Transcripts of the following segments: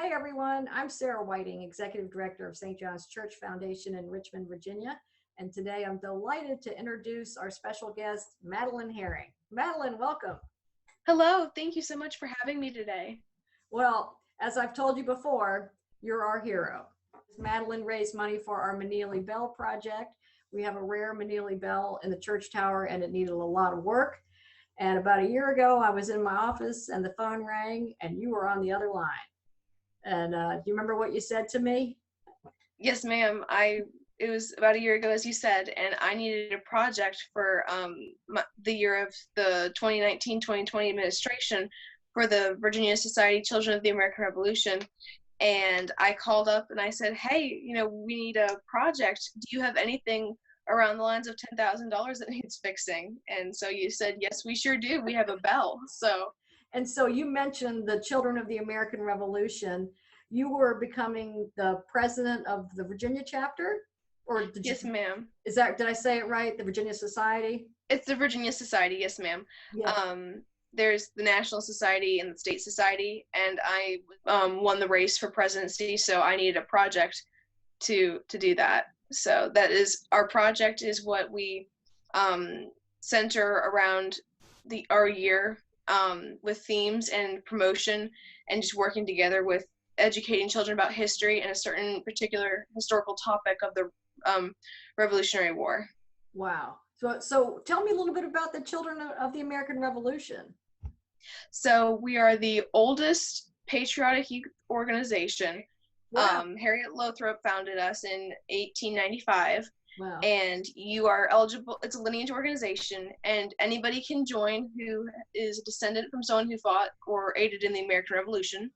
Hey everyone, I'm Sarah Whiting, Executive Director of St. John's Church Foundation in Richmond, Virginia. And today I'm delighted to introduce our special guest, Madeline Herring. Madeline, welcome. Hello, thank you so much for having me today. Well, as I've told you before, you're our hero. Madeline raised money for our Meneely Bell project. We have a rare Meneely Bell in the church tower and it needed a lot of work. And about a year ago, I was in my office and the phone rang and you were on the other line. And do you remember what you said to me? Yes, ma'am. It was about a year ago, as you said, and I needed a project for the year of the 2019-2020 administration for the Virginia Society Children of the American Revolution. And I called up and I said, hey, we need a project. Do you have anything around the lines of $10,000 that needs fixing? And so you said, yes, we sure do. We have a bell. And so you mentioned the Children of the American Revolution. You were becoming the president of the Virginia chapter? Or did Yes, ma'am. Did I say it right? The Virginia Society? It's the Virginia Society, yes, ma'am. Yeah. There's the National Society and the State Society, and I won the race for presidency, so I needed a project to do that. So that is, our project is what we center around our year with themes and promotion and just working together with educating children about history and a certain particular historical topic of the Revolutionary War. Wow. So tell me a little bit about the Children of the American Revolution. So we are the oldest patriotic youth organization. Wow. Harriet Lothrop founded us in 1895. Wow. And you are eligible. It's a lineage organization, and anybody can join who is a descendant from someone who fought or aided in the American Revolution.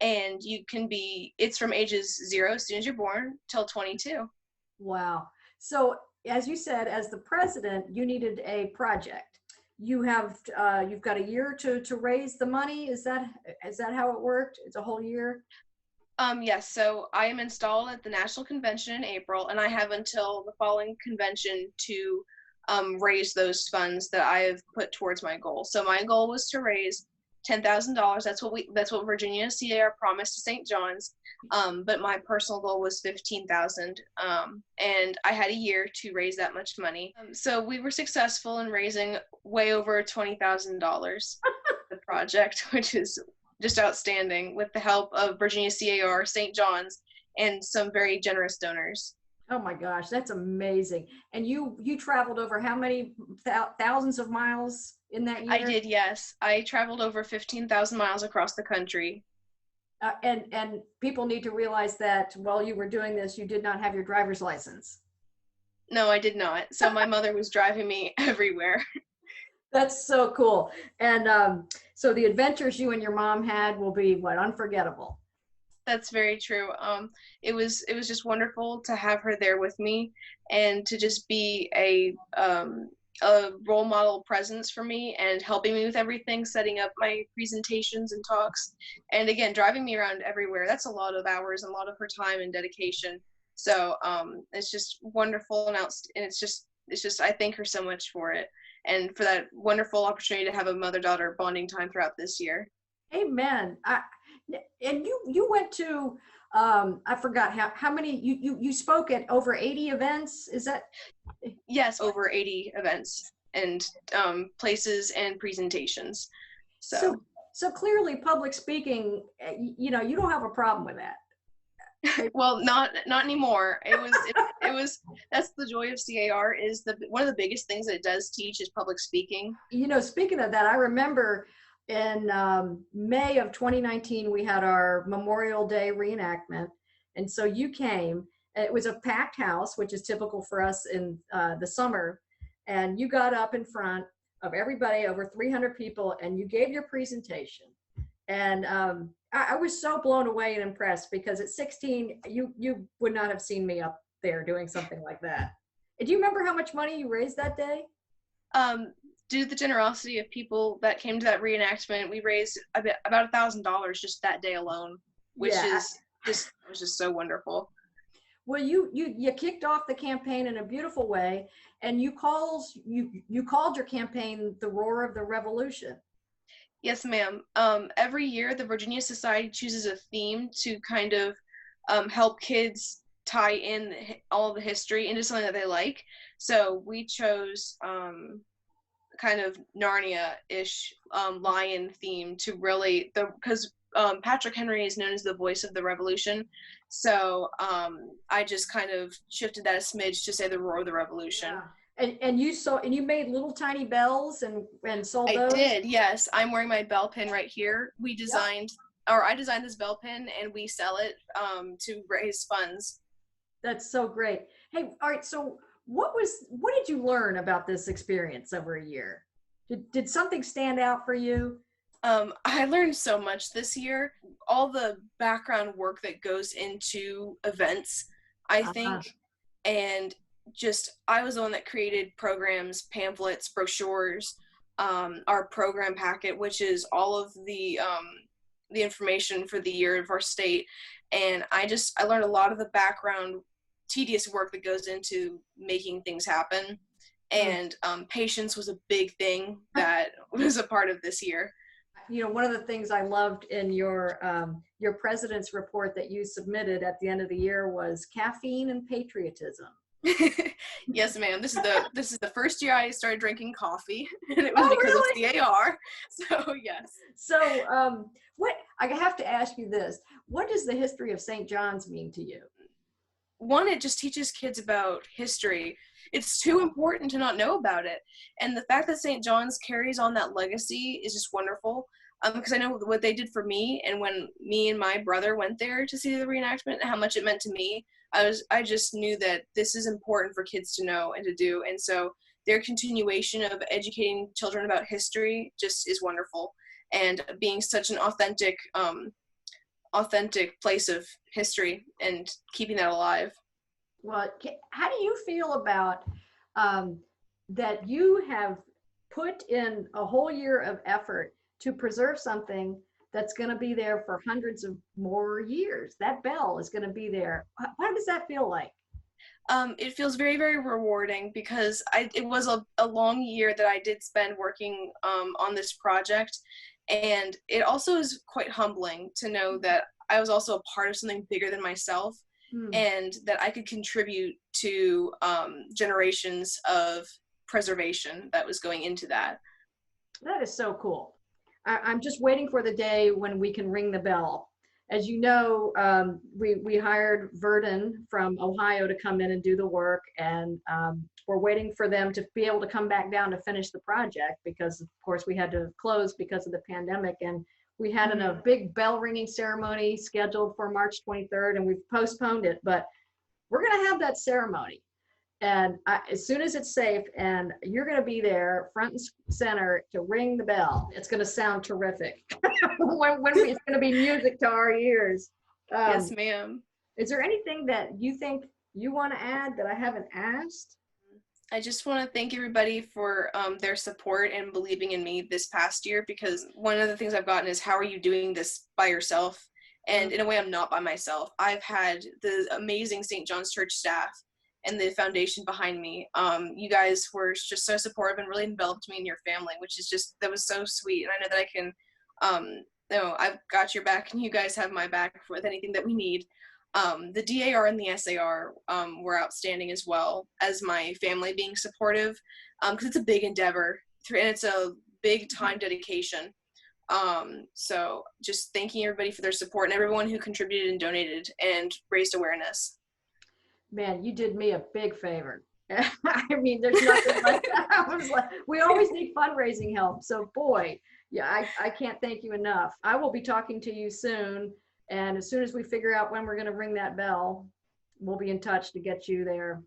And it's from ages 0, as soon as you're born, till 22. Wow. So as you said, as the president, you needed a project. You've got a year to raise the money. Is that how it worked? It's a whole year? Yes, so I am installed at the National Convention in April, and I have until the following convention to raise those funds that I have put towards my goal. So my goal was to raise $10,000. That's what Virginia CAR promised to St. John's. But my personal goal was $15,000, and I had a year to raise that much money. So we were successful in raising way over $20,000 the project, which is just outstanding, with the help of Virginia CAR, St. John's, and some very generous donors. Oh my gosh, that's amazing. And you traveled over how many thousands of miles in that year? I did, yes. I traveled over 15,000 miles across the country. And people need to realize that while you were doing this, you did not have your driver's license. No, I did not. So my mother was driving me everywhere. That's so cool. And so the adventures you and your mom had will be unforgettable. That's very true. It was just wonderful to have her there with me and to just be a role model presence for me and helping me with everything, setting up my presentations and talks, and again, driving me around everywhere. That's a lot of hours and a lot of her time and dedication. So it's just wonderful, and it's just I thank her so much for it and for that wonderful opportunity to have a mother-daughter bonding time throughout this year. Amen. And you went to I forgot how many you spoke at over 80 events. Is that? Yes, over 80 events and places and presentations. So clearly public speaking, you don't have a problem with that. Well, not anymore. It was that's the joy of CAR, is one of the biggest things that it does teach is public speaking. Speaking of that, I remember in May of 2019, we had our Memorial Day reenactment. And so you came. It was a packed house, which is typical for us in the summer. And you got up in front of everybody, over 300 people, and you gave your presentation. And I was so blown away and impressed, because at 16, you would not have seen me up there doing something like that. And do you remember how much money you raised that day? Due to the generosity of people that came to that reenactment, we raised about $1,000 just that day alone, which was just so wonderful. Well, you kicked off the campaign in a beautiful way, and you called your campaign the Roar of the Revolution. Yes, ma'am. Every year, the Virginia Society chooses a theme to kind of help kids tie in all the history into something that they like. So we chose kind of Narnia-ish lion theme to really because Patrick Henry is known as the voice of the Revolution. So I just kind of shifted that a smidge to say the roar of the Revolution. Yeah. And you made little tiny bells and sold I those? did, yes. I'm wearing my bell pin right here. Yep. I designed this bell pin and we sell it to raise funds. That's so great. Hey, all right, so what did you learn about this experience over a year? Did something stand out for you? I learned so much this year. All the background work that goes into events, I Uh-huh. think, and just I was the one that created programs, pamphlets, brochures, our program packet, which is all of the information for the year of our state, and I learned a lot of the background, tedious work that goes into making things happen, Hmm. and patience was a big thing that was a part of this year. You know, one of the things I loved in your president's report that you submitted at the end of the year was caffeine and patriotism. Yes, ma'am. This is the first year I started drinking coffee, and it was Oh, because of really? CAR. So yes. So, what I have to ask you this: what does the history of St. John's mean to you? One, it just teaches kids about history. It's too important to not know about it, and the fact that St. John's carries on that legacy is just wonderful. Because I know what they did for me, and when me and my brother went there to see the reenactment, and how much it meant to me, I just knew that this is important for kids to know and to do, and so their continuation of educating children about history just is wonderful, and being such an authentic place of history and keeping that alive. Well, how do you feel about um, that you have put in a whole year of effort to preserve something that's going to be there for hundreds of more years? That bell is going to be there. What does that feel like? It feels very, very rewarding because it was a long year that I did spend working on this project. And it also is quite humbling to know that I was also a part of something bigger than myself Hmm. and that I could contribute to generations of preservation that was going into that. That is so cool. I'm just waiting for the day when we can ring the bell. As you know, we hired Verdon from Ohio to come in and do the work, and we're waiting for them to be able to come back down to finish the project because, of course, we had to close because of the pandemic. And we had a Mm-hmm. big bell ringing ceremony scheduled for March 23rd, and we've postponed it, but we're going to have that ceremony. And as soon as it's safe and you're going to be there front and center to ring the bell, it's going to sound terrific. It's going to be music to our ears. Yes, Um, ma'am. is there anything that you think you want to add that I haven't asked? I just want to thank everybody for their support and believing in me this past year because one of the things I've gotten is how are you doing this by yourself? Mm. And in a way, I'm not by myself. I've had the amazing St. John's Church staff and the foundation behind me. You guys were just so supportive and really enveloped me in your family, which is just, that was so sweet. And I know that I can, I've got your back and you guys have my back with anything that we need. The DAR and the SAR were outstanding as well as my family being supportive because it's a big endeavor and it's a big time dedication. So just thanking everybody for their support and everyone who contributed and donated and raised awareness. Man, you did me a big favor. I mean, there's nothing like that. I was like, we always need fundraising help. So, boy, yeah, I can't thank you enough. I will be talking to you soon. And as soon as we figure out when we're going to ring that bell, we'll be in touch to get you there.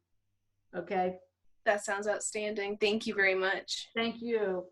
Okay. That sounds outstanding. Thank you very much. Thank you.